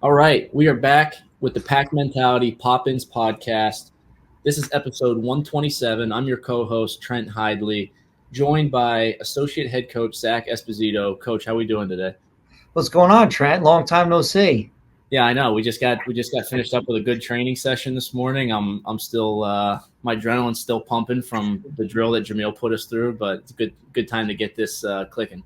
All right, we are back with the Pack Mentality Pop-Ins podcast. This is episode 127. I'm your co-host, Trent Hidlay, joined by Associate Head Coach Zack Esposito. Coach, how are we doing today? What's going on, Trent? Long time no see. Yeah, I know. We just got finished up with a good training session this morning. I'm still my adrenaline's still pumping from the drill that Jamil put us through, but it's a good time to get this clicking.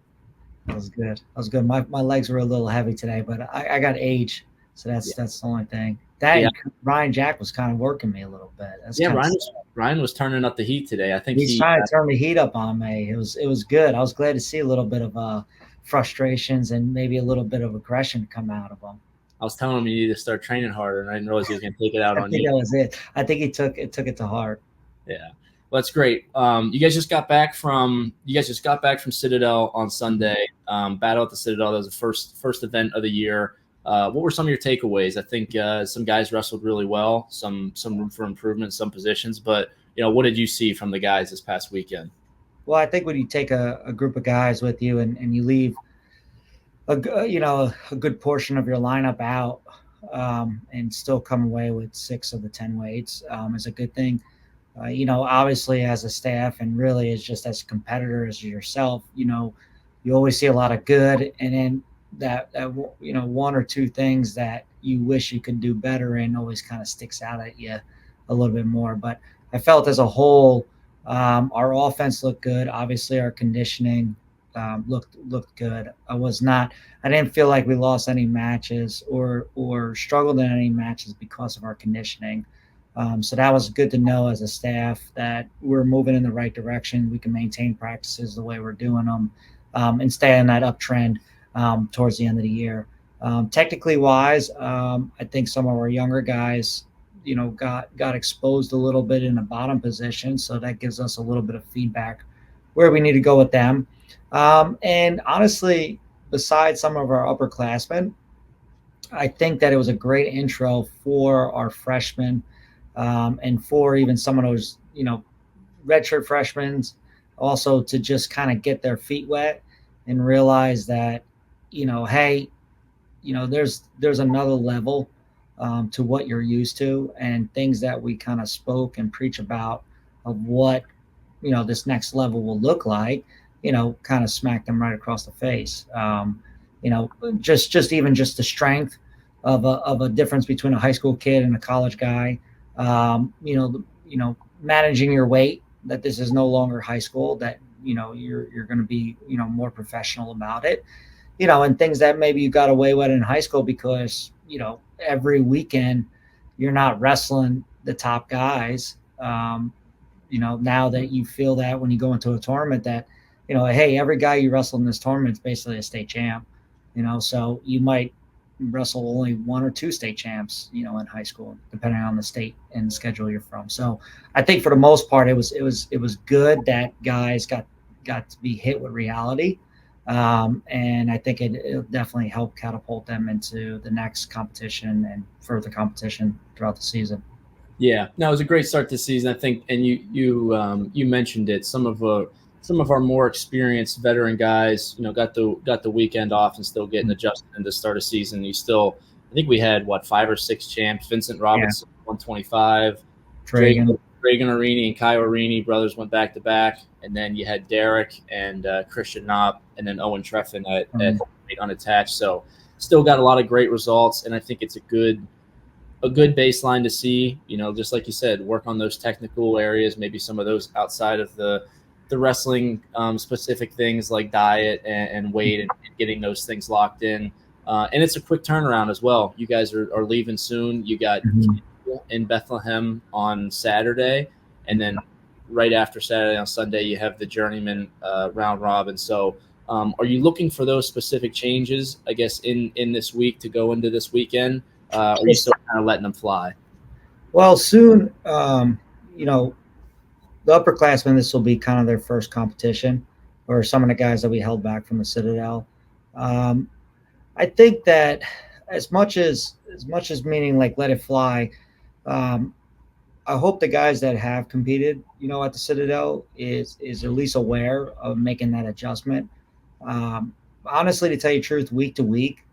That was good. That was good. My legs were a little heavy today, but I got age, so Yeah, that's the only thing. That yeah, and Ryan Jack was kind of working me a little bit. That's yeah. kind of Ryan was turning up the heat today. I think he's he trying to turn the heat up on me. It was good. I was glad to see a little bit of frustrations and maybe a little bit of aggression come out of him. I was telling him you need to start training harder, and I didn't realize he was going to take it out I on think you. that was it. I think he took it to heart. Yeah, well, that's great. You guys just got back from Citadel on Sunday. Battle at the Citadel. That was the first event of the year. What were some of your takeaways? I think some guys wrestled really well. Some room for improvement, some positions. But what did you see from the guys this past weekend? Well, I think when you take a group of guys with you and you leave a good portion of your lineup out and still come away with 6 of the 10 weights is a good thing. Obviously as a staff and really as just as a competitor as yourself, you always see a lot of good, and then that one or two things that you wish you could do better in always kind of sticks out at you a little bit more. But I felt as a whole, our offense looked good. Obviously, our conditioning looked good. I didn't feel like we lost any matches or struggled in any matches because of our conditioning. So that was good to know as a staff that we're moving in the right direction. We can maintain practices the way we're doing them and stay on that uptrend towards the end of the year. Technically wise, I think some of our younger guys, got exposed a little bit in the bottom position, so that gives us a little bit of feedback where we need to go with them. And honestly, besides some of our upperclassmen, I think that it was a great intro for our freshmen and for even some of those, redshirt freshmen, also to just kind of get their feet wet and realize that, hey, there's another level to what you're used to, and things that we kind of spoke and preach about of what this next level will look like. Kind of smack them right across the face. Just the strength of a difference between a high school kid and a college guy. Managing your weight. That this is no longer high school. That you're going to be more professional about it. And things that maybe you got away with in high school because every weekend you're not wrestling the top guys. Now that you feel that when you go into a tournament that hey, every guy you wrestle in this tournament is basically a state champ. So you might wrestle only one or two state champs, in high school, depending on the state and the schedule you're from. So I think for the most part, it was good that guys got to be hit with reality. And I think it definitely helped catapult them into the next competition and further competition throughout the season. Yeah, no, it was a great start to the season, I think, and you mentioned it. Some of our more experienced veteran guys, got the weekend off and still getting adjusted into the start of season. I think we had 5 or 6 champs. Vincent Robinson, 125. Dragon. Dragan Arini and Kyle Arini brothers went back to back, and then you had Derek and Christian Knopp, and then Owen Treffin at unattached. So still got a lot of great results, and I think it's a good baseline to see. Just like you said, work on those technical areas, maybe some of those outside of the wrestling specific things like diet and weight and getting those things locked in. And it's a quick turnaround as well. You guys are leaving soon. You got in Bethlehem on Saturday, and then right after Saturday on Sunday, you have the Journeyman round robin. So are you looking for those specific changes, I guess, in this week to go into this weekend? Or are you still kind of letting them fly? Well, soon, the upperclassmen, this will be kind of their first competition, or some of the guys that we held back from the Citadel. I think that as much as meaning like let it fly, I hope the guys that have competed, at the Citadel is at least aware of making that adjustment. Honestly, to tell you the truth, week to week,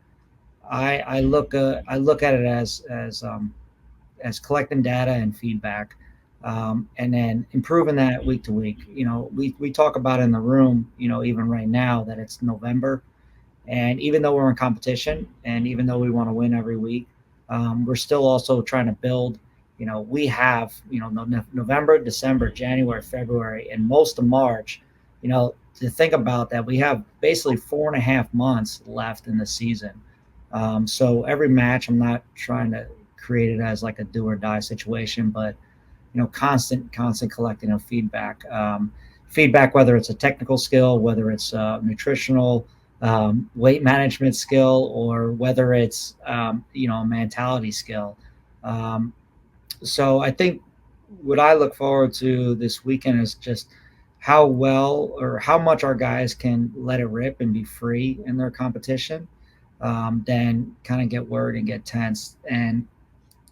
I look at it as collecting data and feedback, and then improving that week to week. We talk about in the room, even right now that it's November, and even though we're in competition, and even though we want to win every week, we're still also trying to build. We have November, December, January, February, and most of March. To think about that, we have basically 4.5 months left in the season. So every match, I'm not trying to create it as like a do or die situation, but constant collecting of feedback, whether it's a technical skill, whether it's nutritional, weight management skill, or whether it's a mentality skill. So I think what I look forward to this weekend is just how well or how much our guys can let it rip and be free in their competition, then kind of get worried and get tense. And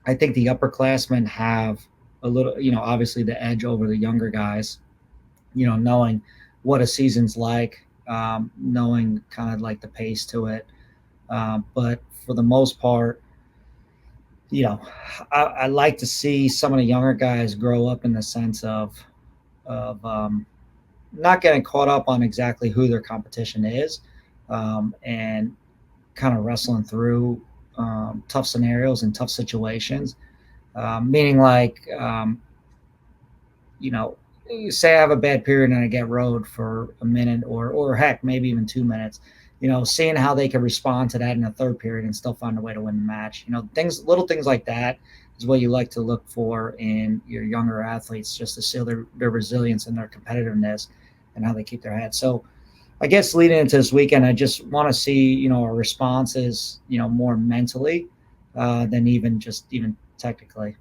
I think the upperclassmen have a little, obviously the edge over the younger guys, knowing what a season's like, knowing kind of like the pace to it. But for the most part, I like to see some of the younger guys grow up in the sense of not getting caught up on exactly who their competition is, and kind of wrestling through tough scenarios and tough situations. Meaning like, say I have a bad period and I get rode for a minute or heck, maybe even 2 minutes, seeing how they can respond to that in a third period and still find a way to win the match. Little things like that is what you like to look for in your younger athletes, just to see their resilience and their competitiveness and how they keep their head. So I guess leading into this weekend, I just want to see, our responses, more mentally than even technically.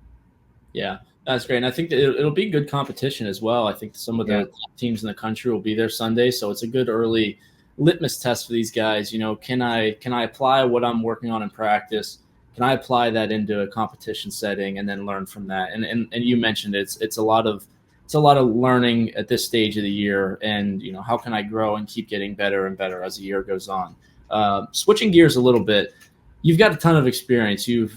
Yeah, that's great. And I think that it'll be good competition as well. I think some of the top teams in the country will be there Sunday, so it's a good early litmus test for these guys. Can I apply what I'm working on in practice? Can I apply that into a competition setting and then learn from that? And you mentioned it's a lot of learning at this stage of the year, and how can I grow and keep getting better and better as the year goes on. Switching gears a little bit, you've got a ton of experience. You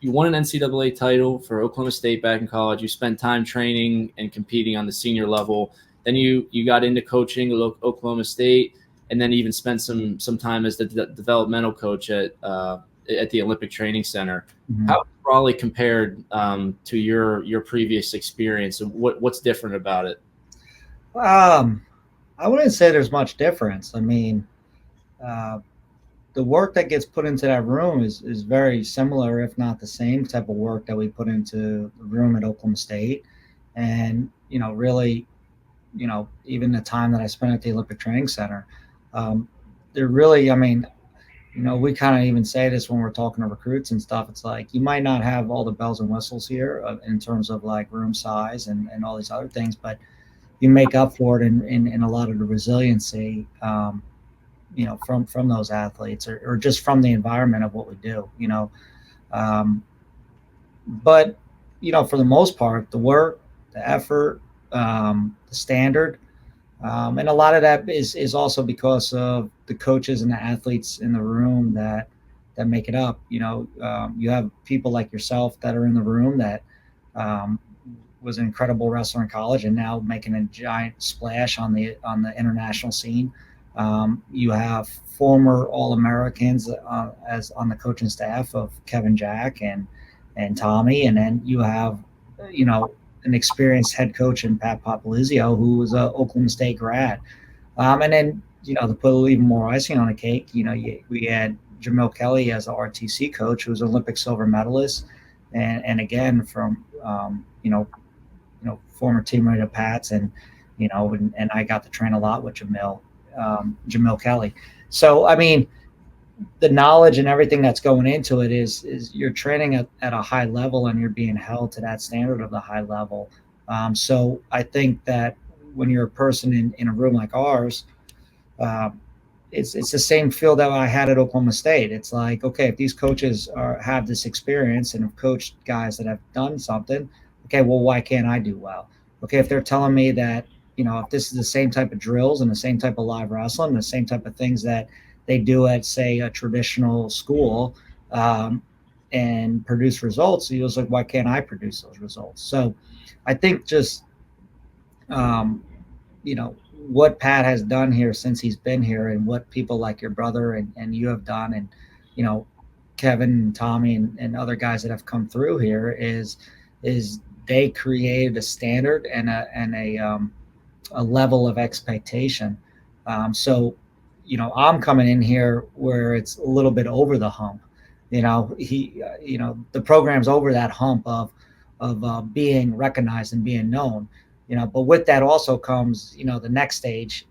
won an NCAA title for Oklahoma State back in college. You spent time training and competing on the senior level. Then you got into coaching at Oklahoma State, and then even spent some time as the developmental coach at the Olympic Training Center. Mm-hmm. How Raleigh compared to your previous experience, and what's different about it? I wouldn't say there's much difference. I mean, the work that gets put into that room is very similar, if not the same type of work that we put into the room at Oklahoma State. And, really, even the time that I spent at the Olympic Training Center, they're really, I mean, we kind of even say this when we're talking to recruits and stuff. It's like, you might not have all the bells and whistles here in terms of like room size and all these other things, but you make up for it in a lot of the resiliency, from those athletes or just from the environment of what we do, but, for the most part, the work, the effort, the standard, and a lot of that is also because of the coaches and the athletes in the room that make it up. You have people like yourself that are in the room that was an incredible wrestler in college and now making a giant splash on the international scene. You have former All-Americans as on the coaching staff of Kevin Jack and Tommy, and then you have an experienced head coach in Pat Popalizio, who was a Oklahoma State grad. And then to put even more icing on the cake, we had Jamil Kelly as the RTC coach, who was an Olympic silver medalist, and again from former teammate of Pat's, and I got to train a lot with Jamil Kelly. So I mean, the knowledge and everything that's going into it is you're training at a high level and you're being held to that standard of the high level. So I think that when you're a person in a room like ours, it's the same feel that I had at Oklahoma State. It's like, okay, if these coaches have this experience and have coached guys that have done something, okay, well, why can't I do well? Okay, if they're telling me that, if this is the same type of drills and the same type of live wrestling, the same type of things that they do at, say, a traditional school, and produce results. He was like, why can't I produce those results? So I think just, um, what Pat has done here since he's been here, and what people like your brother and you have done, and, you know, Kevin and Tommy and other guys that have come through here, is they created a standard and a level of expectation. So, I'm coming in here where it's a little bit over the hump. The program's over that hump of being recognized and being known. But with that also comes, the next stage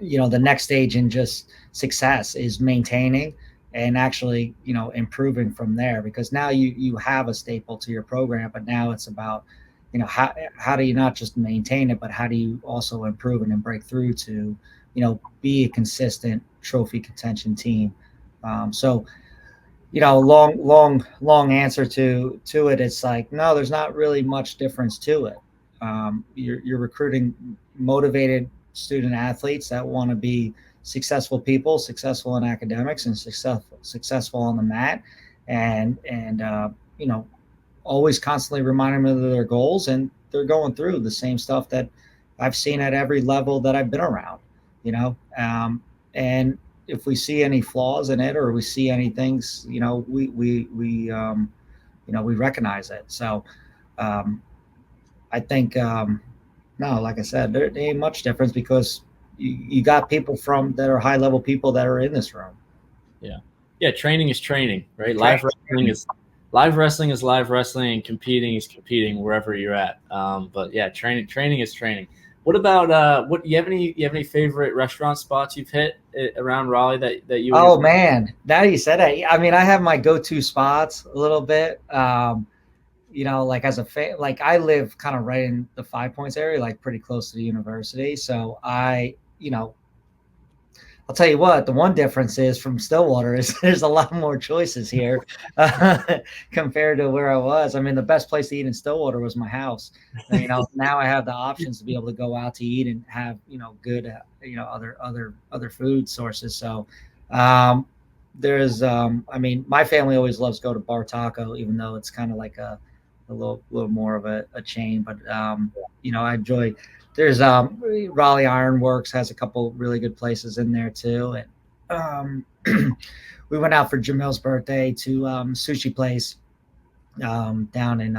the next stage in just success is maintaining and actually, improving from there, because now you have a staple to your program, but now it's about, how do you not just maintain it, but how do you also improve it and break through to, be a consistent trophy contention team. So, long answer to it. It's like, no, there's not really much difference to it. You're recruiting motivated student athletes that want to be successful people, successful in academics, and successful on the mat, and always constantly reminding them of their goals, and they're going through the same stuff that I've seen at every level that I've been around. And if we see any flaws in it, or we see any things, we recognize it. So I think, no, like I said, there ain't much difference, because you got people that are high level people that are in this room. Yeah. Training is training, right? Live wrestling is live wrestling, and competing is competing wherever you're at. But yeah, training is training. What about what you have any favorite restaurant spots you've hit around Raleigh that you? Oh man, now you said it. I mean, I have my go-to spots a little bit. Like as a fan, like I live kind of right in the Five Points area, like pretty close to the university. So I'll tell you what, the one difference is from Stillwater is there's a lot more choices here compared to where I was. I mean, the best place to eat in Stillwater was my house. Now I have the options to be able to go out to eat and have, good, other food sources. So there's, I mean, my family always loves to go to Bar Taco, even though it's kind of like a little more of a chain. But, I enjoy. There's Raleigh Ironworks has a couple really good places in there too, and we went out for Jamil's birthday to sushi place down in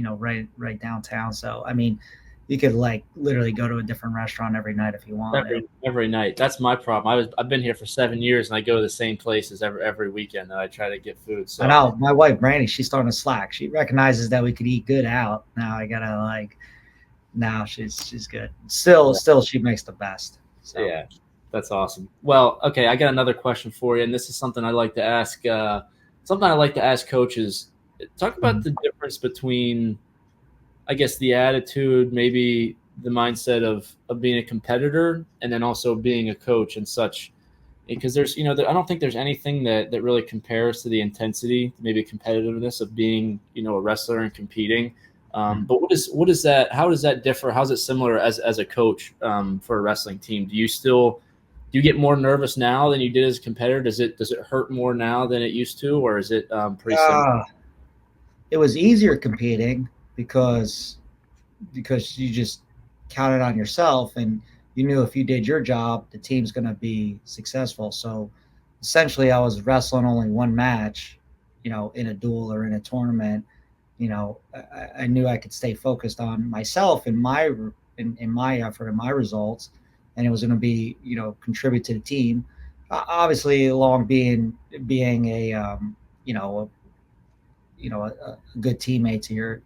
right downtown. So I mean, you could like literally go to a different restaurant every night if you want. Every night. That's my problem. I've been here for 7 years, and I go to the same places every weekend. And I try to get food. So I know my wife Brandy, she's starting to slack. She recognizes that we could eat good out. Now I gotta like. Now she's good. Still she makes the best. So. Yeah, that's awesome. Well, okay, I got another question for you, and this is something I like to ask. Something I like to ask coaches. Talk about the difference between, I guess, the attitude, maybe the mindset of being a competitor, and then also being a coach and such. Because there's, I don't think there's anything that really compares to the intensity, maybe competitiveness of being, a wrestler and competing. But what is that? How does that differ? How's it similar as a coach for a wrestling team? Do you get more nervous now than you did as a competitor? Does it hurt more now than it used to, or is it pretty similar? It was easier competing because you just counted on yourself, and you knew if you did your job, the team's going to be successful. So essentially, I was wrestling only one match, in a duel or in a tournament. I knew I could stay focused on myself and my effort and my results, and it was going to be, contribute to the team. Obviously, along being a, a good teammate to your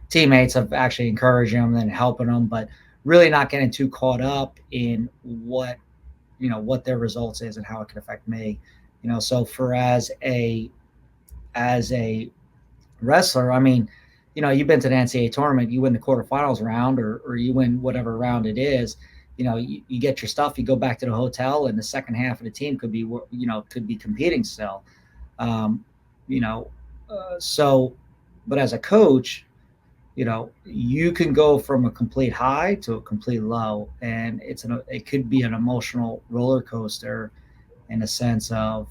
teammates, of actually encouraging them and helping them, but really not getting too caught up in what their results is and how it can affect me. So for as a wrestler, I mean, you've been to the NCAA tournament, you win the quarterfinals round, or you win whatever round it is, you get your stuff, you go back to the hotel, and the second half of the team could be competing still. So, but as a coach, you can go from a complete high to a complete low, and it could be an emotional roller coaster in a sense of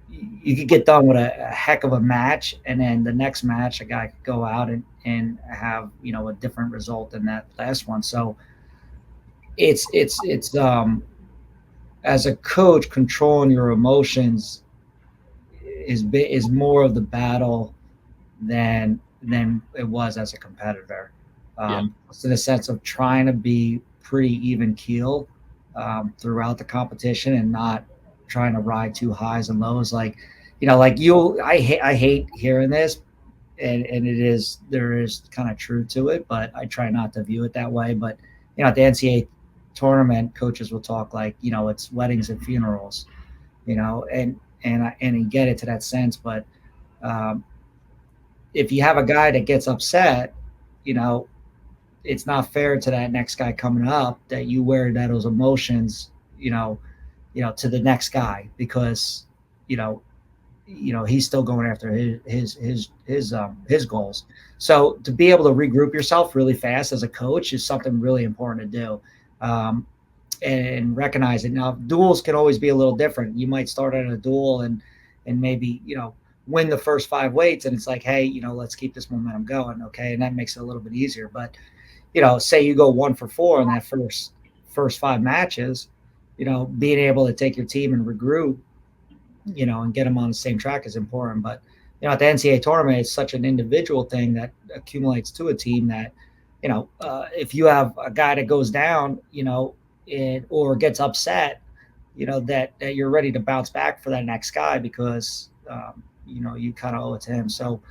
you could get done with a heck of a match, and then the next match a guy could go out and have a different result than that last one. So it's as a coach, controlling your emotions is more of the battle than it was as a competitor. Yeah. So the sense of trying to be pretty even keel throughout the competition and not trying to ride too highs and lows. I hate hearing this, and there is kind of truth to it, but I try not to view it that way. But at the NCAA tournament, coaches will talk like it's weddings and funerals, and get it to that sense. But um, if you have a guy that gets upset, you know, it's not fair to that next guy coming up that you wear those emotions, to the next guy, because, you know, he's still going after his goals. So to be able to regroup yourself really fast as a coach is something really important to do. And recognize it. Now, duels can always be a little different. You might start at a duel and maybe, win the first 5 weights, and it's like, hey, let's keep this momentum going. Okay. And that makes it a little bit easier. But, say you go 1 for 4 in that first 5 matches, being able to take your team and regroup, and get them on the same track is important. But, at the NCAA tournament, it's such an individual thing that accumulates to a team that, if you have a guy that goes down, or gets upset, that you're ready to bounce back for that next guy because, you kind of owe it to him. So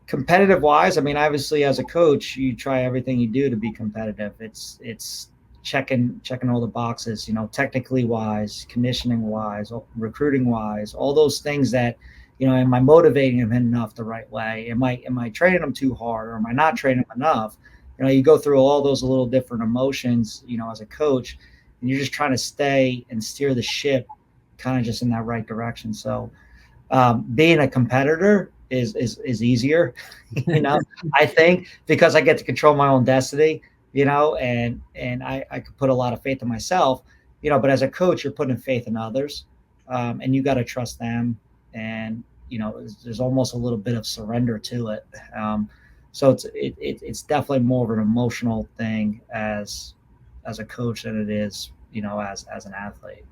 competitive wise, I mean, obviously as a coach, you try everything you do to be competitive. It's checking all the boxes, technically wise, conditioning wise, recruiting wise, all those things that, am I motivating them enough the right way? Am I training them too hard, or am I not training them enough? You go through all those little different emotions, as a coach, and you're just trying to stay and steer the ship kind of just in that right direction. So being a competitor is easier, I think, because I get to control my own destiny, and I could put a lot of faith in myself, but as a coach, you're putting faith in others, and you got to trust them. And, there's almost a little bit of surrender to it. So it's definitely more of an emotional thing as a coach than it is, as an athlete.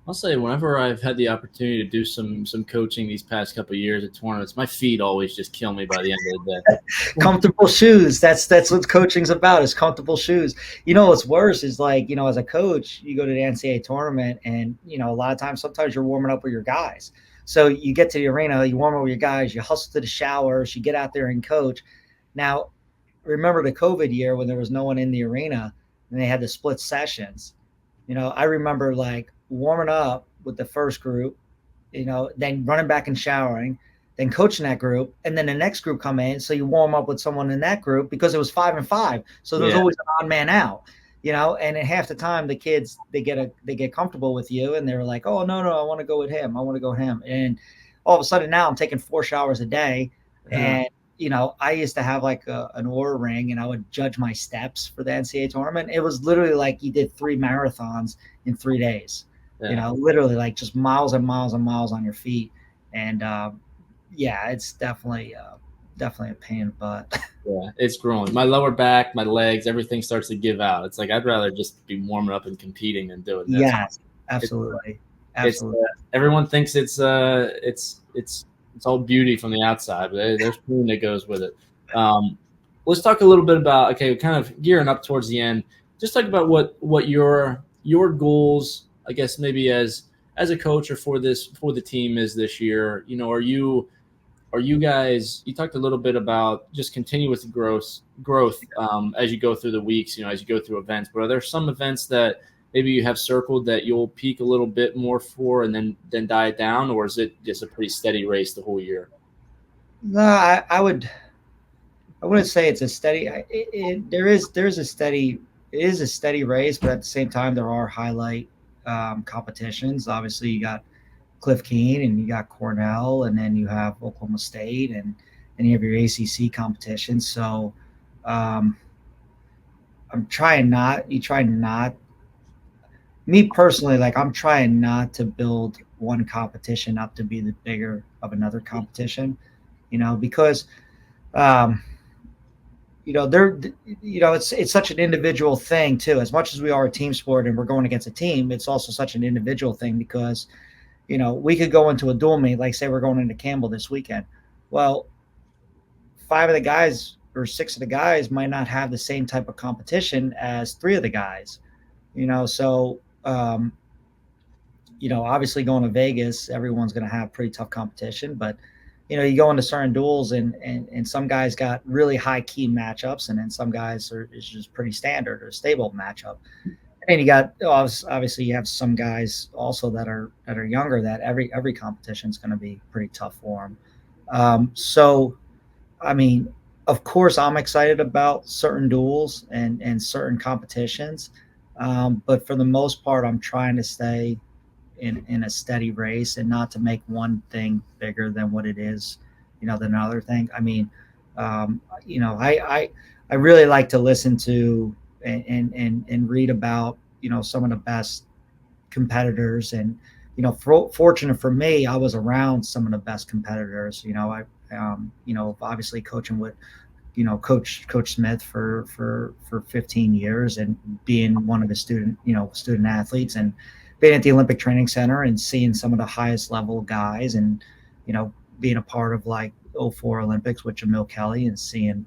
I'll say whenever I've had the opportunity to do some coaching these past couple of years at tournaments, my feet always just kill me by the end of the day. Comfortable shoes. That's what coaching's about, is comfortable shoes. What's worse is, like, as a coach, you go to the NCAA tournament and, a lot of times, sometimes you're warming up with your guys. So you get to the arena, you warm up with your guys, you hustle to the showers, you get out there and coach. Now, remember the COVID year when there was no one in the arena and they had the split sessions. I remember, like, warming up with the first group, then running back and showering, then coaching that group, and then the next group come in. So you warm up with someone in that group because it was 5 and 5. So there's always an odd man out, and at half the time the kids, they get comfortable with you and they're like, oh, no, I want to go with him. I want to go with him. And all of a sudden now I'm taking 4 showers a day. And, I used to have like an Oura ring, and I would judge my steps for the NCAA tournament. It was literally like you did 3 marathons in 3 days. Yeah. Literally like just miles and miles and miles on your feet. And it's definitely a pain in the butt. Yeah, it's growing. My lower back, my legs, everything starts to give out. It's like I'd rather just be warming up and competing than doing this. Yes, absolutely. Everyone thinks it's all beauty from the outside, but there's pain that goes with it. Let's talk a little bit about, kind of gearing up towards the end. Just talk about what your goals, I guess, maybe as a coach or for the team is this year. Are you guys? You talked a little bit about just continuous growth as you go through the weeks, as you go through events. But are there some events that maybe you have circled that you'll peak a little bit more for and then diet down, or is it just a pretty steady race the whole year? No, I wouldn't say it's a steady. It is a steady race, but at the same time, there are highlight competitions. Obviously, you got Cliff Keen and you got Cornell, and then you have Oklahoma State, and any of your ACC competitions. So I'm trying not. You try not. Me personally, like I'm trying not to build one competition up to be the bigger of another competition. Because um, they're it's such an individual thing too. As much as we are a team sport and we're going against a team, it's also such an individual thing because we could go into a dual meet, like say we're going into Campbell this weekend. Well, 5 of the guys or 6 of the guys might not have the same type of competition as 3 of the guys. So obviously going to Vegas, everyone's going to have pretty tough competition, but you go into certain duels and some guys got really high key matchups, and then some guys is just pretty standard or stable matchup. And you got obviously you have some guys also that are younger that every competition is going to be pretty tough for them. So, I mean, of course, I'm excited about certain duels and certain competitions, but for the most part, I'm trying to stay in a steady race and not to make one thing bigger than what it is, than another thing. I mean, I really like to listen to and read about some of the best competitors, and fortunate for me, I was around some of the best competitors. Obviously coaching with Coach Smith for 15 years and being one of the student athletes, and being at the Olympic Training Center and seeing some of the highest level guys, and being a part of like '04 Olympics with Jamil Kelly and seeing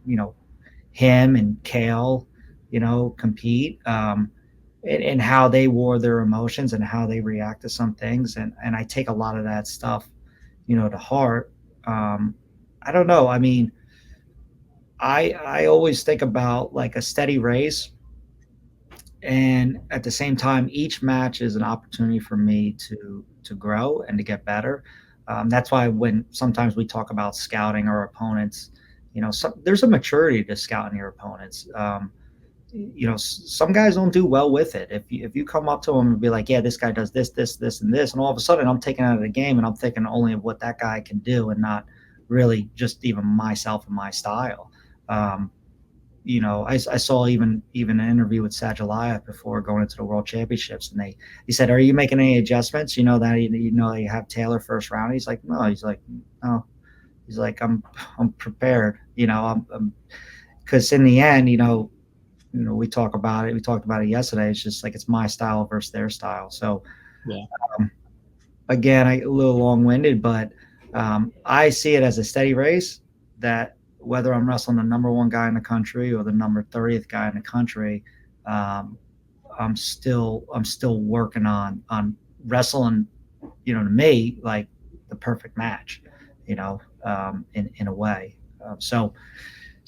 him and Kale compete, and how they wore their emotions and how they react to some things, and I take a lot of that stuff to heart. I don't know. I mean, I always think about like a steady race, and at the same time, each match is an opportunity for me to grow and to get better. That's why when sometimes we talk about scouting our opponents, there's a maturity to scouting your opponents. Some guys don't do well with it. If you come up to them and be like, yeah, this guy does this, this, this, and this, and all of a sudden I'm taken out of the game and I'm thinking only of what that guy can do and not really just even myself and my style. I saw even an interview with Sajaliah before going into the World Championships, and he said, "Are you making any adjustments? That you have Taylor first round." He's like, "No." He's like, "No." He's like, "I'm prepared." I'm because in the end, we talk about it. We talked about it yesterday. It's just like it's my style versus their style. So, Yeah. Again, a little long-winded, but I see it as a steady race that whether I'm wrestling the number 1 guy in the country or the number 30th guy in the country, I'm still working on wrestling, to me, like the perfect match, in a way. So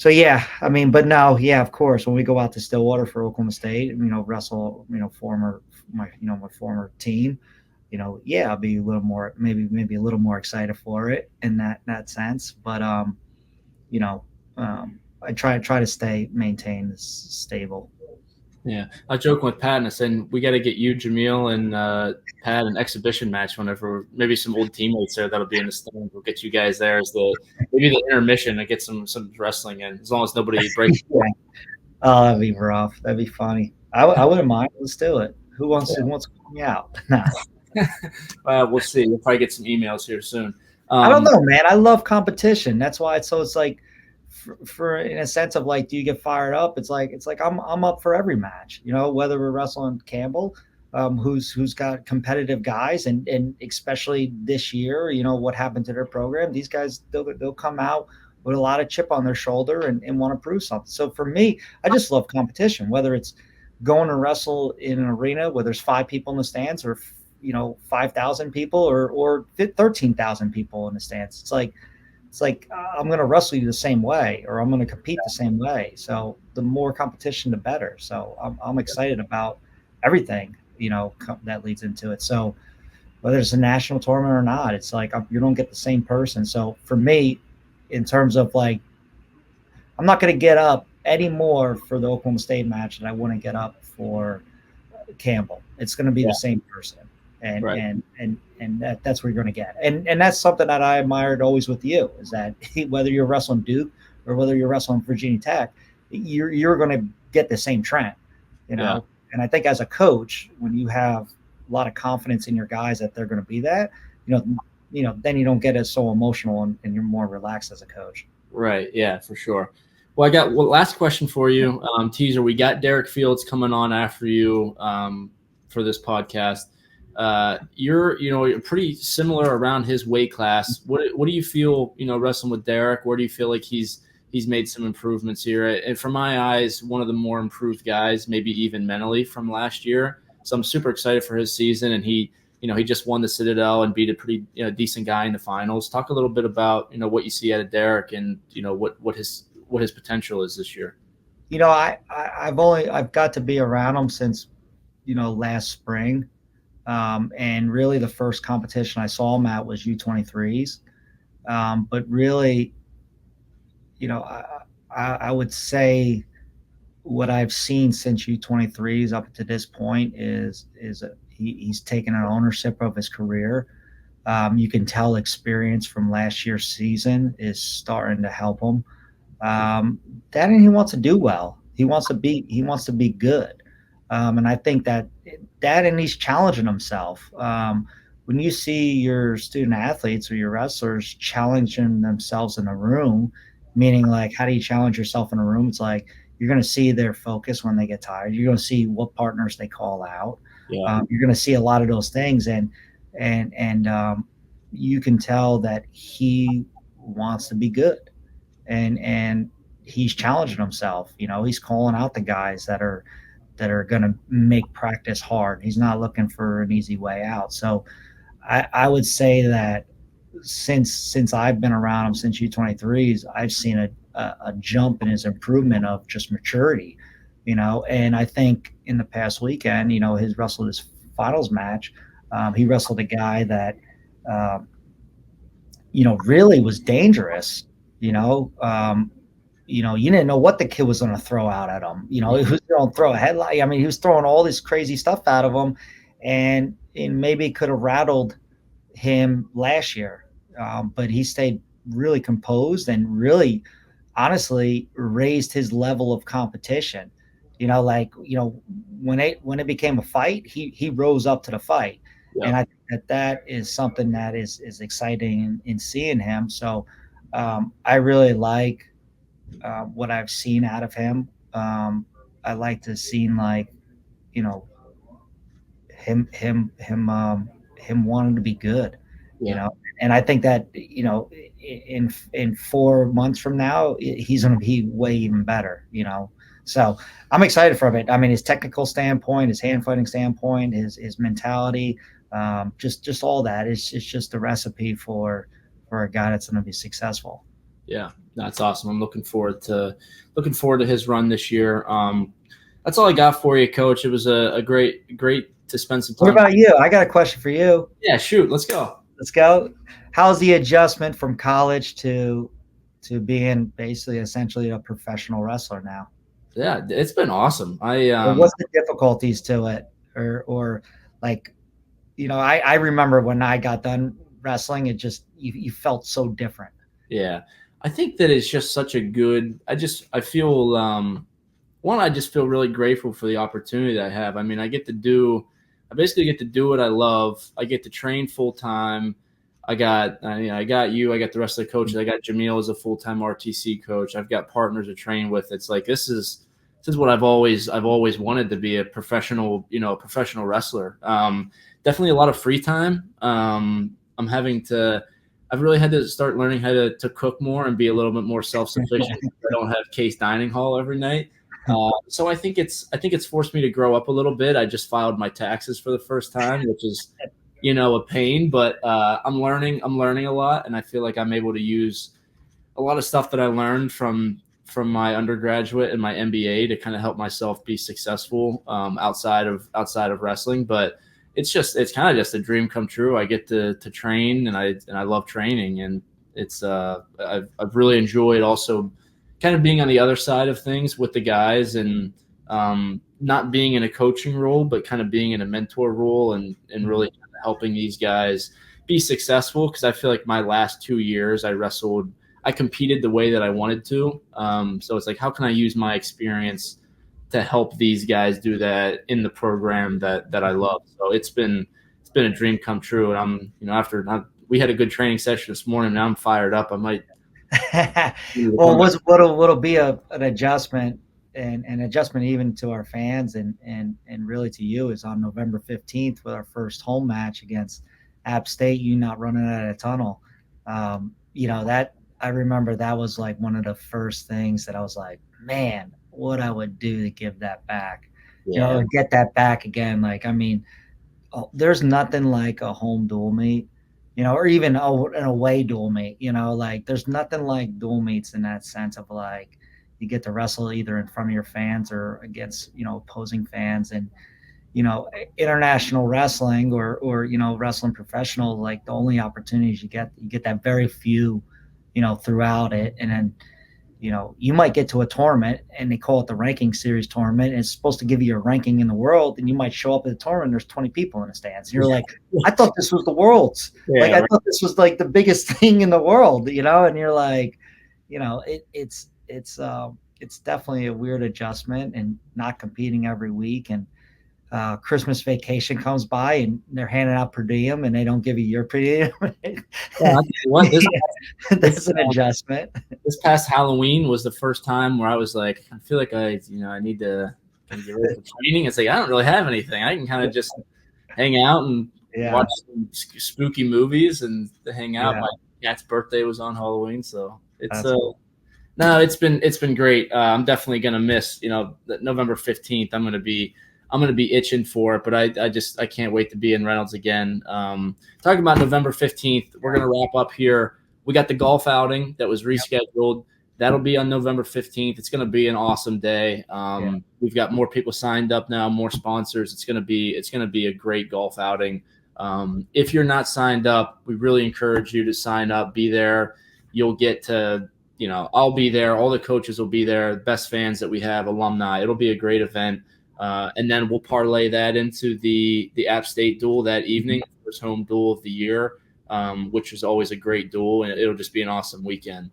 yeah, I mean, but no, yeah, of course, when we go out to Stillwater for Oklahoma State, wrestle, my former team, yeah, I'll be a little more, maybe a little more excited for it in that sense. But I try to maintain this stable. Yeah, I was joking with Pat and I said we got to get you, Jamil, and Pat an exhibition match whenever maybe some old teammates there that'll be in the stand. We'll get you guys there as maybe the intermission and get some wrestling in, as long as nobody breaks. Yeah. Oh, that'd be rough. That'd be funny. I wouldn't mind. Let's do it. Who wants to call me out? No. We'll see. We'll probably get some emails here soon. I don't know, man. I love competition. That's why it's like for in a sense of like, do you get fired up? It's like I'm up for every match. Whether we're wrestling Campbell, who's got competitive guys, and especially this year, what happened to their program. These guys they'll come out with a lot of chip on their shoulder and want to prove something. So for me, I just love competition, whether it's going to wrestle in an arena where there's 5 people in the stands or 5,000 people or 13,000 people in the stands. It's like I'm going to wrestle you the same way, or I'm going to compete the same way. So the more competition, the better. So I'm excited about everything, that leads into it. So whether it's a national tournament or not, it's like you don't get the same person. So for me, in terms of like, I'm not going to get up anymore for the Oklahoma State match than I wouldn't get up for Campbell. It's going to be the same person. and Right. that's where you're going to get. And that's something that I admired always with you, is that whether you're wrestling Duke or whether you're wrestling Virginia Tech, you're going to get the same trend, you know. Yeah. And I think as a coach, when you have a lot of confidence in your guys that they're going to be that, then you don't get as so emotional, and you're more relaxed as a coach. Right. Yeah, for sure. Well, I got last question for you. Teaser, we got Derek Fields coming on after you for this podcast. You're pretty similar around his weight class. What do you feel, wrestling with Derek? Where do you feel like he's made some improvements here? And from my eyes, one of the more improved guys, maybe even mentally, from last year. So I'm super excited for his season, and he just won the Citadel and beat a pretty decent guy in the finals. Talk a little bit about what you see out of Derek, and what his potential is this year. I've got to be around him since last spring. And really the first competition I saw him at was U23s. But really, I would say what I've seen since U23s up to this point is he's taken an ownership of his career. You can tell experience from last year's season is starting to help him. And he wants to do well. He wants to be good. And I think that and he's challenging himself. When you see your student athletes or your wrestlers challenging themselves in a room, meaning like, how do you challenge yourself in a room? It's like, you're going to see their focus when they get tired. You're going to see what partners they call out. Yeah. You're going to see a lot of those things. And you can tell that he wants to be good, and he's challenging himself. He's calling out the guys that are going to make practice hard. He's not looking for an easy way out. So I would say that since I've been around him, since U23s, I've seen a jump in his improvement of just maturity, and I think in the past weekend, his finals match, he wrestled a guy that, really was dangerous, you didn't know what the kid was going to throw out at him. He was going to throw a headlight. I mean, he was throwing all this crazy stuff out of him, and maybe could have rattled him last year. But he stayed really composed and really, honestly, raised his level of competition. When it became a fight, he rose up to the fight. Yeah. And I think that is something that is exciting in seeing him. So I really like what I've seen out of him. I like to see him wanting to be good, and I think that in 4 months from now he's going to be way even better. So I'm excited for it. I mean, his technical standpoint, his hand fighting standpoint, his mentality, just all that. It's just a recipe for a guy that's going to be successful. Yeah, that's awesome. I'm looking forward to his run this year. That's all I got for you, Coach. It was a great to spend some time. What about you? I got a question for you. Yeah, shoot. Let's go. How's the adjustment from college to being basically essentially a professional wrestler now? Yeah, it's been awesome. What's the difficulties to it, or like, I remember when I got done wrestling, it just you felt so different. Yeah. I think that it's just such a good – I feel I just feel really grateful for the opportunity that I have. I mean, I basically get to do what I love. I get to train full-time. I got you. I got the rest of the coaches. I got Jamil as a full-time RTC coach. I've got partners to train with. It's like this is what I've always wanted to be, a professional wrestler. Definitely a lot of free time. I've really had to start learning how to cook more and be a little bit more self-sufficient. I don't have Case Dining Hall every night. So I think it's forced me to grow up a little bit. I just filed my taxes for the first time, which is, a pain, but I'm learning a lot. And I feel like I'm able to use a lot of stuff that I learned from my undergraduate and my MBA to kind of help myself be successful outside of wrestling. But it's kind of just a dream come true. I get to train, and I love training, and it's I've really enjoyed also kind of being on the other side of things with the guys, and not being in a coaching role, but kind of being in a mentor role, and really helping these guys be successful, because I feel like my last 2 years I competed the way that I wanted to. So it's like, how can I use my experience to help these guys do that in the program that I love? So it's been a dream come true. And we had a good training session this morning. Now I'm fired up. I might. Well, what'll be an adjustment, and an adjustment even to our fans and really to you, is on November 15th with our first home match against App State. You not running out of tunnel. That I remember that was like one of the first things that I was like, man, what I would do to give that back. Yeah. Get that back again. Like, I mean, there's nothing like a home dual meet, or even an away dual meet, like there's nothing like dual meets in that sense of like you get to wrestle either in front of your fans or against, opposing fans. And, international wrestling or wrestling professional, like the only opportunities you get that very few, throughout it. And then, you might get to a tournament and they call it the ranking series tournament, and it's supposed to give you a ranking in the world, and you might show up at the tournament and there's 20 people in the stands. And you're like, I thought this was the world's. I thought this was like the biggest thing in the world, and you're like, it's definitely a weird adjustment, and not competing every week. And Christmas vacation comes by and they're handing out per diem and they don't give you your per diem. That's an adjustment. This past Halloween was the first time where I was like, I feel like I need to get ready for training. It's like, I don't really have anything. I can kind of just hang out and watch some spooky movies and hang out. My cat's birthday was on Halloween, so it's cool. No, it's been great. I'm definitely gonna miss, November 15th. I'm gonna be itching for it, but I can't wait to be in Reynolds again. Talking about November 15th, we're going to wrap up here. We got the golf outing that was rescheduled. That'll be on November 15th. It's going to be an awesome day. We've got more people signed up now, more sponsors. It's going to be a great golf outing. If you're not signed up, we really encourage you to sign up, be there. You'll get to, I'll be there. All the coaches will be there. Best fans that we have, alumni. It'll be a great event. And then we'll parlay that into the App State duel that evening, first home duel of the year, which is always a great duel, and it'll just be an awesome weekend.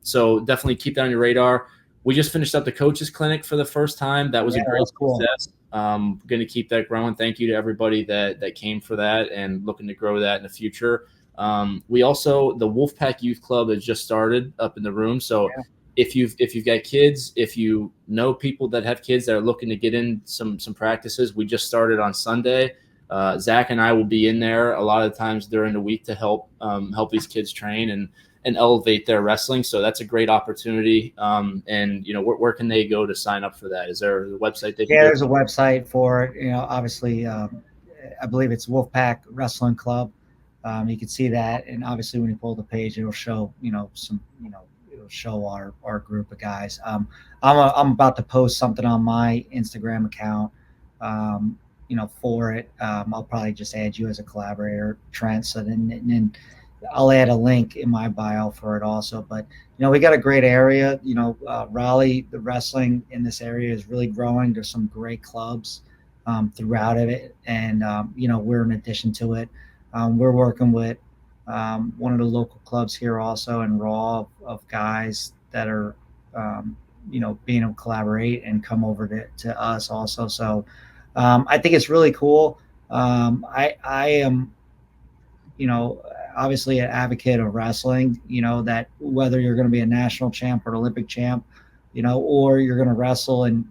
So definitely keep that on your radar. We just finished up the coaches clinic for the first time. That was a great success. Going to keep that growing. Thank you to everybody that came for that and looking to grow that in the future. We also, the Wolfpack Youth Club has just started up in the room. So if you've got kids, if you know people that have kids that are looking to get in some practices, we just started on Sunday. Zach and I will be in there a lot of the times during the week to help these kids train and elevate their wrestling. So that's a great opportunity. And where can they go to sign up for that? Is there a website they can go? There's a website for it. Obviously, I believe it's Wolfpack Wrestling Club. You can see that, and obviously when you pull the page, it'll show it'll show our group of guys. I'm about to post something on my Instagram account, for it. I'll probably just add you as a collaborator, Trent. So then I'll add a link in my bio for it also. But we got a great area. Raleigh, the wrestling in this area is really growing. There's some great clubs throughout it, and we're in addition to it. We're working with one of the local clubs here also in Raw of guys that are, being able to collaborate and come over to us also. So I think it's really cool. I am, obviously an advocate of wrestling, that whether you're going to be a national champ or an Olympic champ, or you're going to wrestle and,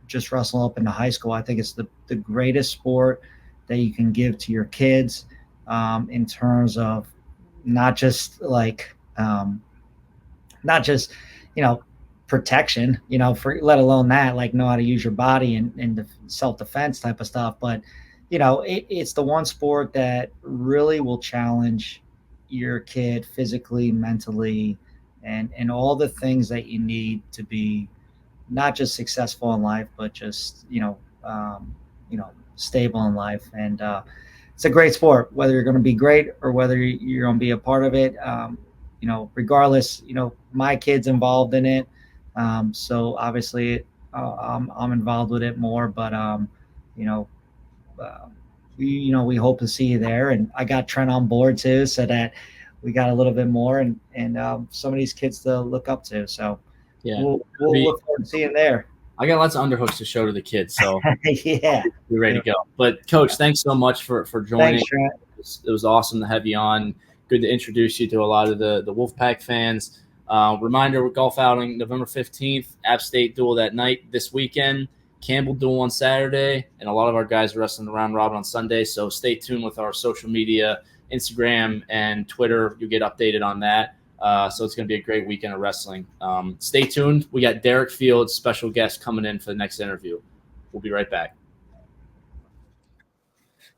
just wrestle up into high school. I think it's the greatest sport that you can give to your kids. In terms of not just protection, for let alone that, like know how to use your body and the self-defense type of stuff. But, it's the one sport that really will challenge your kid physically, mentally, and all the things that you need to be not just successful in life, but just, stable in life. And, it's a great sport, whether you're going to be great or whether you're going to be a part of it. Regardless, my kid's involved in it. So obviously I'm involved with it more, but, we hope to see you there. And I got Trent on board too, so that we got a little bit more and some of these kids to look up to. So Yeah, we'll look forward to seeing you there. I got lots of underhooks to show to the kids, so Yeah, we're ready to go. But Coach, thanks so much for joining. Thanks, Trent. It was awesome to have you on. Good to introduce you to a lot of the Wolfpack fans. Reminder: we're golf outing November 15th. App State duel that night this weekend. Campbell duel on Saturday, and a lot of our guys are wrestling the round robin on Sunday. So stay tuned with our social media, Instagram and Twitter. You'll get updated on that. So it's going to be a great weekend of wrestling. Stay tuned. We got Derek Fields, special guest, coming in for the next interview. We'll be right back.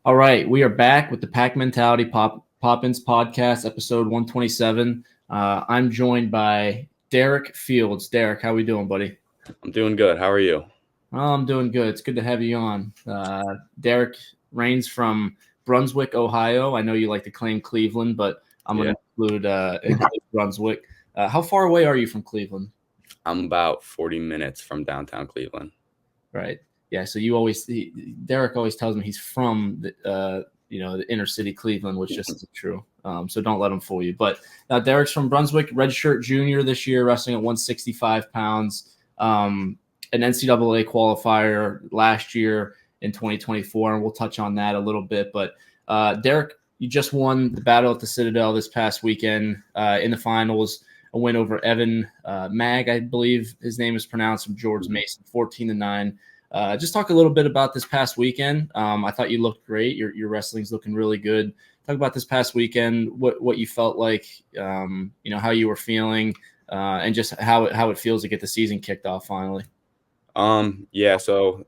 All right, we are back with the Pack Mentality Pop-Ins podcast, episode 127. I'm joined by Derek Fields. Derek, how we doing, buddy? I'm doing good. How are you? I'm doing good. It's good to have you on. Derek reigns from Brunswick, Ohio. I know you like to claim Cleveland, but I'm going to include Brunswick. How far away are you from Cleveland? I'm about 40 minutes from downtown Cleveland. Right. Yeah. So Derek always tells me he's from the inner city Cleveland, which just isn't true. So don't let him fool you. But Derek's from Brunswick, redshirt junior this year, wrestling at 165 pounds. An NCAA qualifier last year in 2024, and we'll touch on that a little bit. But Derek, you just won the battle at the Citadel this past weekend in the finals. A win over Evan Mag, I believe his name is pronounced, from George Mason, 14-9. Just talk a little bit about this past weekend. I thought you looked great. Your wrestling's looking really good. Talk about this past weekend, what you felt like, how you were feeling, and just how it feels to get the season kicked off finally. So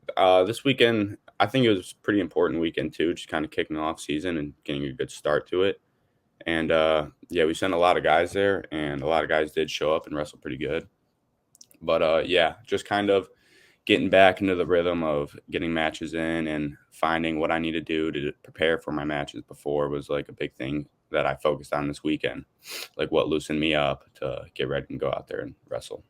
this weekend, I think it was a pretty important weekend too, just kind of kicking off season and getting a good start to it. And we sent a lot of guys there, and a lot of guys did show up and wrestle pretty good. But just kind of getting back into the rhythm of getting matches in and finding what I need to do to prepare for my matches before was like a big thing that I focused on this weekend, like what loosened me up to get ready and go out there and wrestle.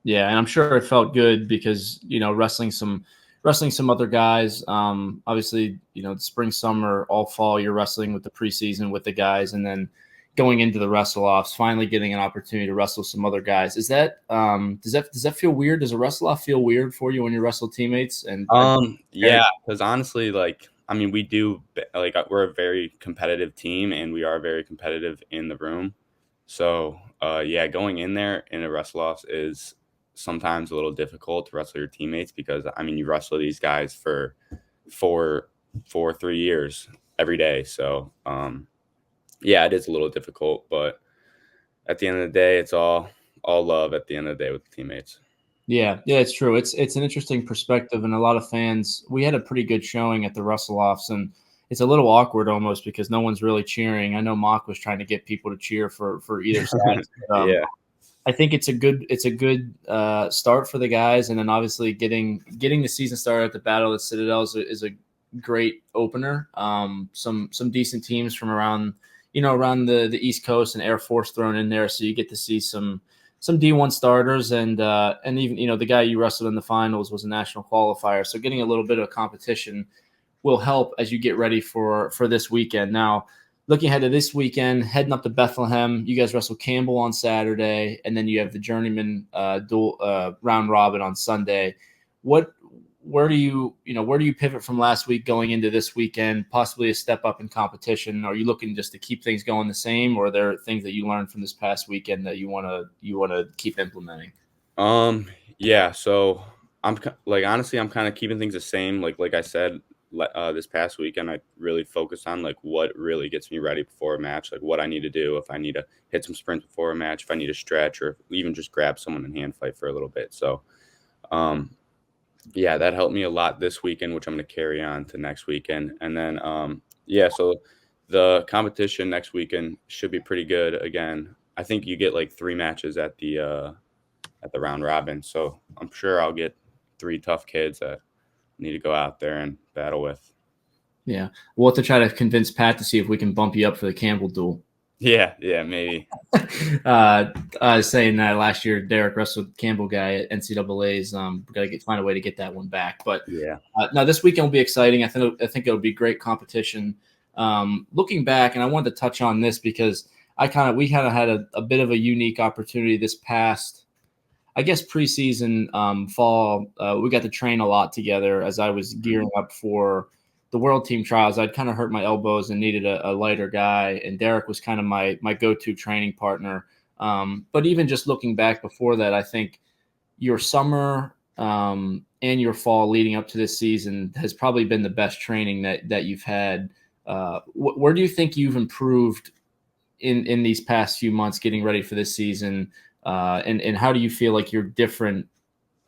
Yeah, and I'm sure it felt good because, wrestling some other guys. Obviously, spring, summer, all fall, you're wrestling with the preseason with the guys, and then going into the wrestle-offs, finally getting an opportunity to wrestle some other guys. Is that does that feel weird? Does a wrestle-off feel weird for you when you wrestle teammates? And because honestly, we do, we're a very competitive team, and we are very competitive in the room. So going in there in a wrestle-off is sometimes a little difficult to wrestle your teammates because you wrestle these guys for 3 years every day. So it is a little difficult, but at the end of the day, it's all love at the end of the day with the teammates. Yeah, it's true. It's an interesting perspective, and a lot of fans. We had a pretty good showing at the wrestle-offs, and it's a little awkward almost because no one's really cheering. I know Mock was trying to get people to cheer for either side. I think it's a good start for the guys, and then obviously getting the season started at the Battle of the Citadel is a great opener. Some decent teams from around the East Coast and Air Force thrown in there, so you get to see some D1 starters, and even the guy you wrestled in the finals was a national qualifier. So getting a little bit of competition will help as you get ready for this weekend. Now, looking ahead to this weekend, heading up to Bethlehem, you guys wrestle Campbell on Saturday, and then you have the Journeyman dual round robin on Sunday. Where do you pivot from last week going into this weekend? Possibly a step up in competition. Are you looking just to keep things going the same, or are there things that you learned from this past weekend that you want to keep implementing? So I'm honestly, I'm kind of keeping things the same. Like I said, this past weekend, I really focused on what really gets me ready before a match, what I need to do, if I need to hit some sprints before a match, if I need to stretch, or even just grab someone and hand fight for a little bit. So, that helped me a lot this weekend, which I'm going to carry on to next weekend. And then, so the competition next weekend should be pretty good. Again, I think you get 3 matches at the round robin. So I'm sure I'll get 3 tough kids that need to go out there and battle with. Yeah. We'll have to try to convince Pat to see if we can bump you up for the Campbell duel. Yeah, maybe. Saying that last year, Derek wrestled Campbell guy at NCAA's. Got to find a way to get that one back. But Yeah. no, this weekend will be exciting. I think it'll be great competition. Looking back, and I wanted to touch on this because we kind of had a bit of a unique opportunity this past, I guess, preseason fall. We got to train a lot together as I was gearing up for the world team trials. I'd kind of hurt my elbows and needed a lighter guy, and Derek was kind of my go-to training partner. But even just looking back before that, I think your summer and your fall leading up to this season has probably been the best training that you've had. Where do you think you've improved in these past few months getting ready for this season? And how do you feel like you're different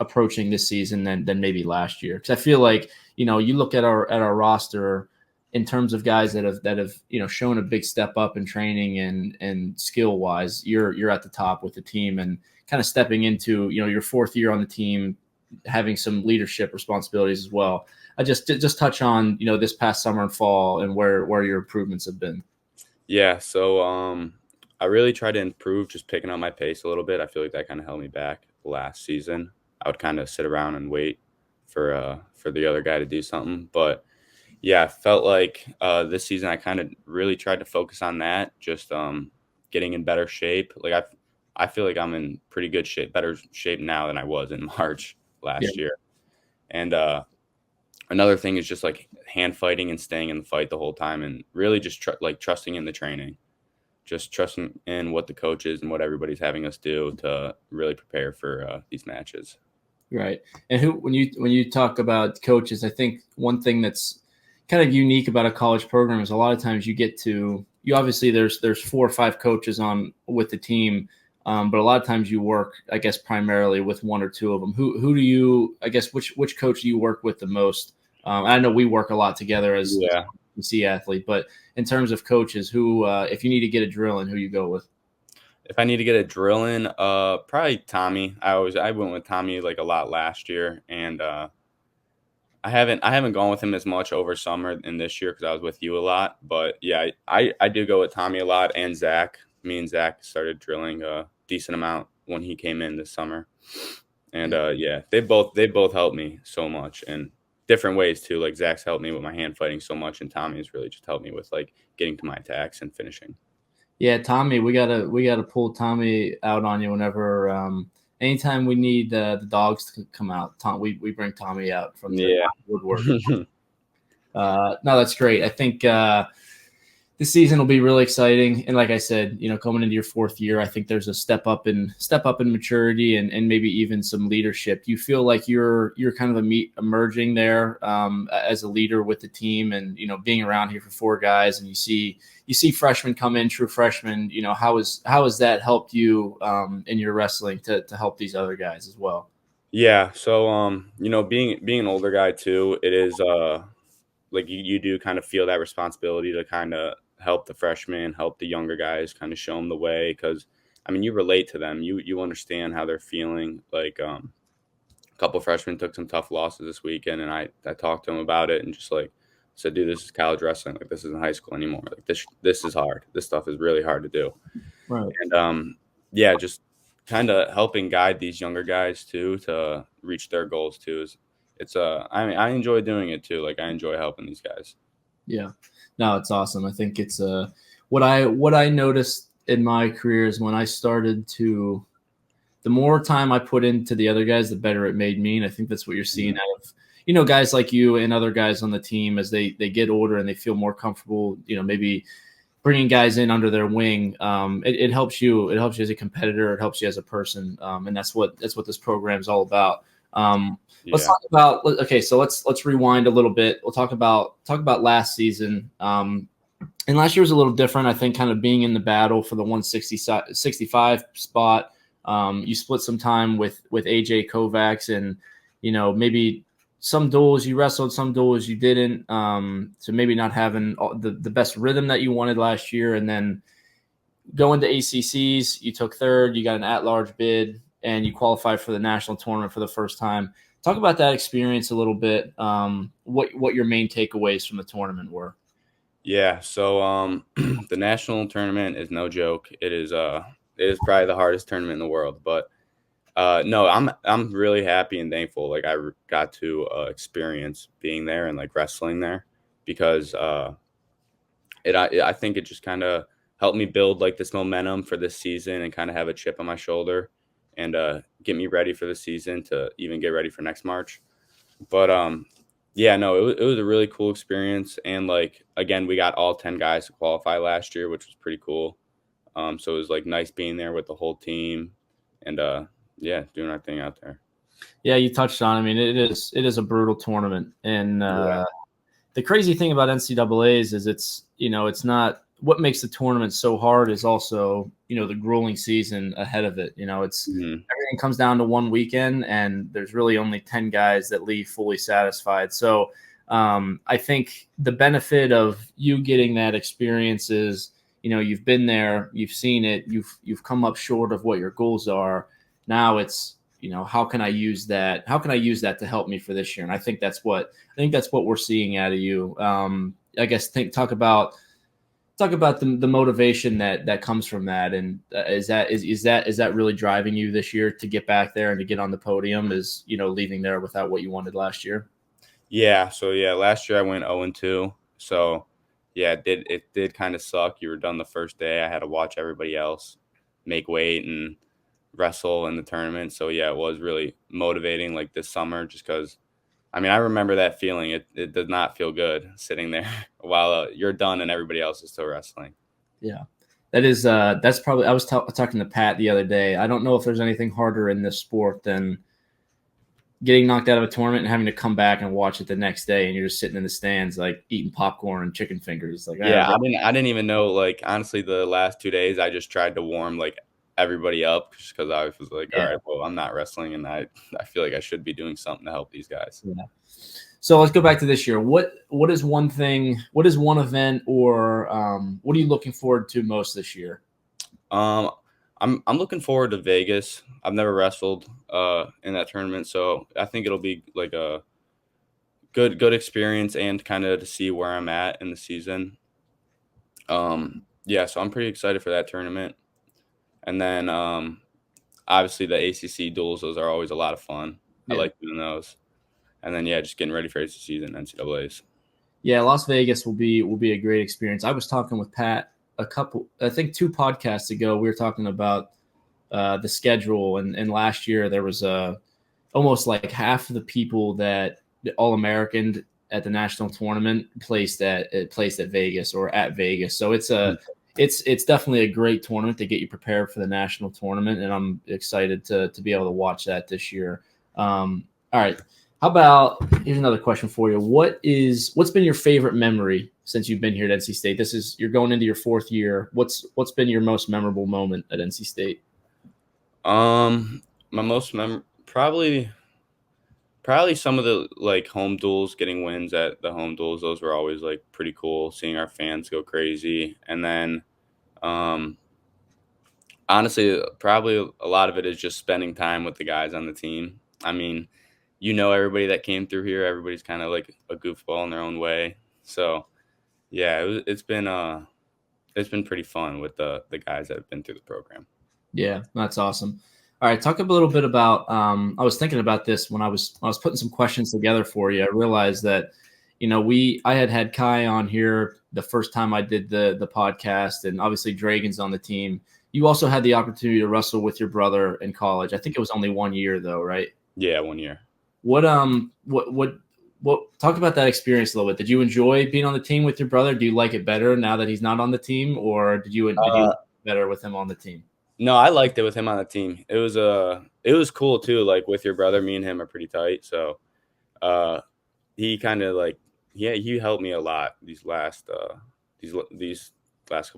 approaching this season than maybe last year? Because I feel like, you look at our roster in terms of guys that have shown a big step up in training and skill wise, you're at the top with the team, and kind of stepping into your fourth year on the team, having some leadership responsibilities as well. I just touch on this past summer and fall and where your improvements have been. Yeah, so I really tried to improve, just picking up my pace a little bit. I feel like that kind of held me back last season. I would kind of sit around and wait for the other guy to do something. But yeah, I felt like this season I kind of really tried to focus on that, just getting in better shape. Like I feel like I'm in pretty good shape, better shape now than I was in March last year. And another thing is just like hand fighting and staying in the fight the whole time, and really just trusting in the training, just trusting in what the coaches and what everybody's having us do to really prepare for these matches. Right. And when you talk about coaches, I think one thing that's kind of unique about a college program is a lot of times you obviously there's 4 or 5 coaches on with the team, but a lot of times you work, I guess, primarily with 1 or 2 of them. Who do you, I guess, which coach do you work with the most? I know we work a lot together as a PC athlete, but in terms of coaches, who, if you need to get a drill in, who you go with? If I need to get a drill in, probably Tommy. I went with Tommy like a lot last year, and I haven't gone with him as much over summer and this year because I was with you a lot. But yeah, I do go with Tommy a lot, and Zach. Me and Zach started drilling a decent amount when he came in this summer, and yeah, they both helped me so much in different ways too. Like Zach's helped me with my hand fighting so much, and Tommy's really just helped me with like getting to my attacks and finishing. Yeah, Tommy, we gotta pull Tommy out on you whenever. Anytime we need the dogs to come out, we bring Tommy out from the woodwork. No, that's great. I think this season will be really exciting, and like I said, coming into your 4th year, I think there's a step up in maturity and maybe even some leadership. Do you feel like you're kind of emerging there as a leader with the team, and being around here for 4 guys, and you see freshmen come in, true freshmen. How has that helped you in your wrestling to help these other guys as well? Yeah, so being an older guy too, it is like you do kind of feel that responsibility to kind of help the freshmen, help the younger guys, kind of show them the way, because I mean you relate to them, you understand how they're feeling. Like a couple freshmen took some tough losses this weekend, and I talked to them about it and just like said, dude, this is college wrestling. Like this isn't high school anymore. Like this is hard. This stuff is really hard to do. Right. And yeah, just kind of helping guide these younger guys too to reach their goals too. I mean, I enjoy doing it too. Like I enjoy helping these guys. Yeah, no, it's awesome. I think it's what I noticed in my career is when I started to, the more time I put into the other guys, the better it made me. And I think that's what you're seeing out of, guys like you and other guys on the team as they get older and they feel more comfortable, maybe bringing guys in under their wing. It helps you. It helps you as a competitor. It helps you as a person. And that's what this program is all about. Let's talk about, okay, so let's rewind a little bit. We'll talk about last season. And last year was a little different, I think, kind of being in the battle for the 165 spot. You split some time with AJ Kovacs, and maybe some duels you wrestled, some duels you didn't. So maybe not having the best rhythm that you wanted last year, and then going to ACCs, you took 3rd, you got an at-large bid, and you qualified for the national tournament for the first time. Talk about that experience a little bit. What your main takeaways from the tournament were. Yeah, so the national tournament is no joke. It is probably the hardest tournament in the world, but no, I'm really happy and thankful. Like got to experience being there and like wrestling there because I think it just kind of helped me build like this momentum for this season and kind of have a chip on my shoulder and get me ready for the season to even get ready for next March. But yeah, no, it was a really cool experience. And like again, we got all 10 guys to qualify last year, which was pretty cool. So it was like nice being there with the whole team and yeah, doing our thing out there. Yeah, you touched on. I mean, it is a brutal tournament, and Yeah. the crazy thing about NCAA's is it's not what makes the tournament so hard is also the grueling season ahead of it. It's Mhm. everything comes down to one weekend, and there's really only 10 guys that leave fully satisfied. So I think the benefit of you getting that experience is you've been there, you've seen it, you've come up short of what your goals are. Now it's how can I use that? How can I use that to help me for this year? And I think that's what we're seeing out of you. I guess talk about the motivation that comes from that, and is that really driving you this year to get back there and to get on the podium? Is leaving there without what you wanted last year? Yeah, so yeah, last year I went 0-2. So yeah, it did kind of suck. You were done the first day. I had to watch everybody else make weight and wrestle in the tournament. So yeah, it was really motivating like this summer just because I mean, I remember that feeling. It does not feel good sitting there while you're done and everybody else is still wrestling. Yeah. That's probably I was talking to Pat the other day. I don't know if there's anything harder in this sport than getting knocked out of a tournament and having to come back and watch it the next day, and you're just sitting in the stands like eating popcorn and chicken fingers. Like, Yeah, I didn't even know, like, honestly, the last 2 days, I just tried to warm, like, everybody up just because I was like, yeah, "Alright, well, I'm not wrestling, and I feel like I should be doing something to help these guys." yeah. So let's go back to this year. What is one thing? What is one event, or what are you looking forward to most this year? Um, I'm looking forward to Vegas. I've never wrestled, in that tournament, so I think it'll be, like, a good experience and kinda to see where I'm at in the season. Yeah, so I'm pretty excited for that tournament, and then, obviously, the ACC duels, those are always a lot of fun. I Yeah, like doing those. And then, yeah, just getting ready for ACCs and NCAAs. yeah. Las Vegas will be a great experience. I was talking with Pat I think 2 podcasts ago. We were talking about the schedule, and last year there was almost like half of the people that All American at the national tournament placed at Vegas or at Vegas. So it's definitely a great tournament to get you prepared for the national tournament, and I'm excited to be able to watch that this year. All right, how about here's another question for you. What's been your favorite memory since you've been here at NC State? You're going into your 4th year. What's been your most memorable moment at NC State? My most probably some of the like home duels, getting wins at the home duels. Those were always like pretty cool. Seeing our fans go crazy, and then um, honestly, probably a lot of it is just spending time with the guys on the team. I mean, everybody that came through here. Everybody's kind of like a goofball in their own way. So yeah, it's been pretty fun with the guys that have been through the program. Yeah, that's awesome. All right, talk a little bit about. I was thinking about this when I was putting some questions together for you. I realized that, I had Kai on here the first time I did the podcast, and obviously Dragon's on the team. You also had the opportunity to wrestle with your brother in college. I think it was only 1 year though, right? Yeah, 1 year. What talk about that experience a little bit. Did you enjoy being on the team with your brother? Do you like it better now that he's not on the team, or did you like it better with him on the team? No, I liked it with him on the team. It was cool too. Like with your brother, me and him are pretty tight. So uh, he kind of like yeah, he helped me a lot these last couple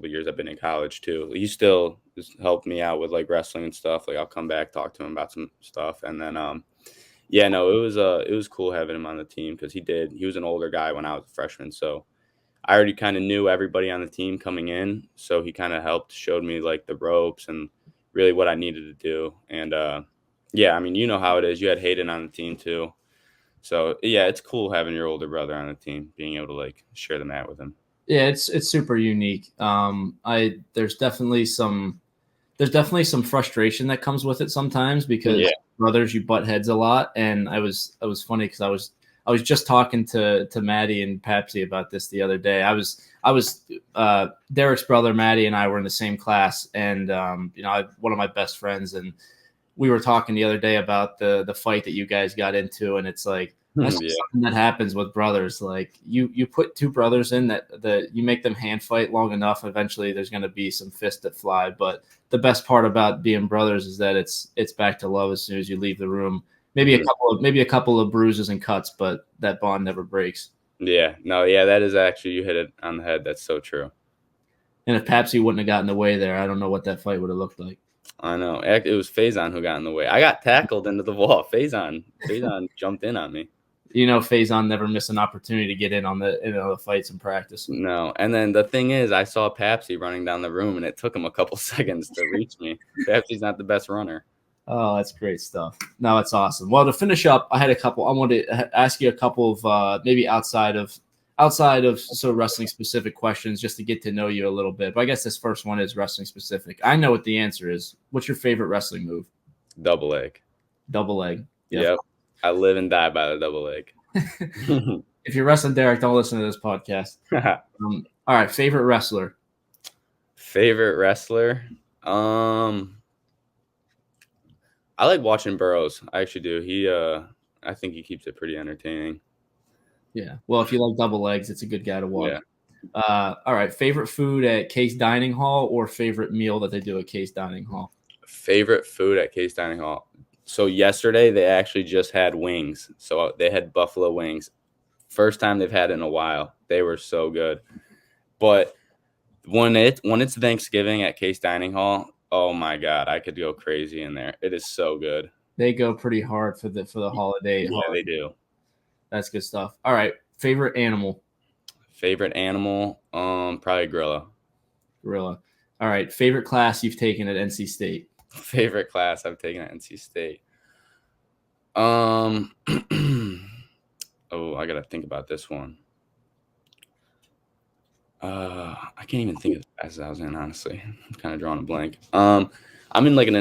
of years I've been in college too. He still has helped me out with like wrestling and stuff. Like I'll come back, talk to him about some stuff, and then yeah, no, it was cool having him on the team because he was an older guy when I was a freshman, so I already kind of knew everybody on the team coming in, so he kind of showed me like the ropes and really what I needed to do. And yeah, I mean, you know how it is. You had Hayden on the team too, so yeah, it's cool having your older brother on the team, being able to like share the mat with him. Yeah, it's super unique. There's definitely some frustration that comes with it sometimes because brothers, you butt heads a lot. And I was funny because I was just talking to Maddie and Papsy about this the other day. I was Derek's brother Maddie and I were in the same class, and one of my best friends, and we were talking the other day about the fight that you guys got into, and it's like that's something that happens with brothers. Like you put two brothers in that you make them hand fight long enough, eventually there's going to be some fists that fly. But the best part about being brothers is that it's back to love as soon as you leave the room. Maybe a couple of bruises and cuts, but that bond never breaks. Yeah, no, yeah, that is actually, you hit it on the head. That's so true. And if Papsy wouldn't have gotten in the way there, I don't know what that fight would have looked like. I know. It was Faison who got in the way. I got tackled into the wall. Faison jumped in on me. Faison never missed an opportunity to get in on the fights in practice. No, and then the thing is, I saw Papsy running down the room, and it took him a couple seconds to reach me. Papsy's not the best runner. Oh, that's great stuff. No, that's awesome. Well, to finish up, I had a couple. I wanted to ask you a couple of maybe outside of sort of wrestling specific questions just to get to know you a little bit. But I guess this first one is wrestling specific. I know what the answer is. What's your favorite wrestling move? Double leg. Double leg. Yep. I live and die by the double leg. If you're wrestling Derek, don't listen to this podcast. All right. Favorite wrestler? Favorite wrestler? I like watching Burroughs. I actually do. I think he keeps it pretty entertaining. Yeah. Well, if you like double legs, it's a good guy to watch. Yeah. All right. Favorite food at Case Dining Hall or favorite meal that they do at Case Dining Hall? Favorite food at Case Dining Hall. So yesterday they actually just had wings. So they had buffalo wings. First time they've had it in a while. They were so good. But when it's Thanksgiving at Case Dining Hall, oh my God, I could go crazy in there. It is so good. They go pretty hard for the holiday. Yeah, they do. That's good stuff. All right. Favorite animal? Favorite animal? Probably gorilla. Gorilla. All right. Favorite class you've taken at NC State? Favorite class I've taken at NC State? Oh, I gotta think about this one. I can't even think of the classes I was in, honestly. I'm kind of drawing a blank. I'm in like an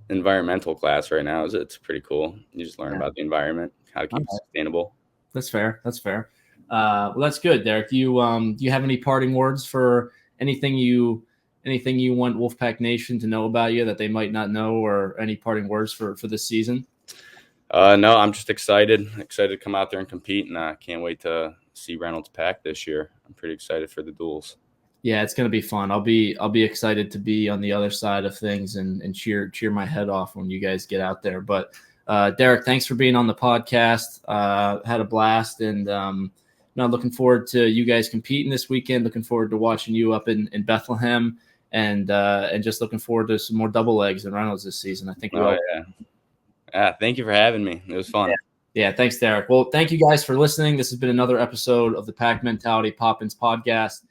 environmental class right now. It's pretty cool. You just learn about the environment, how to keep it sustainable. That's fair. Well, that's good, Derek. Do you have any parting words for anything you want Wolfpack Nation to know about you that they might not know, or any parting words for this season? No, I'm just excited to come out there and compete, and I can't wait to see Reynolds Pack this year. I'm pretty excited for the duels. Yeah, it's going to be fun. I'll be excited to be on the other side of things and cheer my head off when you guys get out there. But Derek, thanks for being on the podcast. Had a blast, and looking forward to you guys competing this weekend. Looking forward to watching you up in Bethlehem, and just looking forward to some more double legs and Reynolds this season. I think. Thank you for having me. It was fun. Yeah, thanks, Derek. Well, thank you guys for listening. This has been another episode of the Pack Mentality Poppins podcast.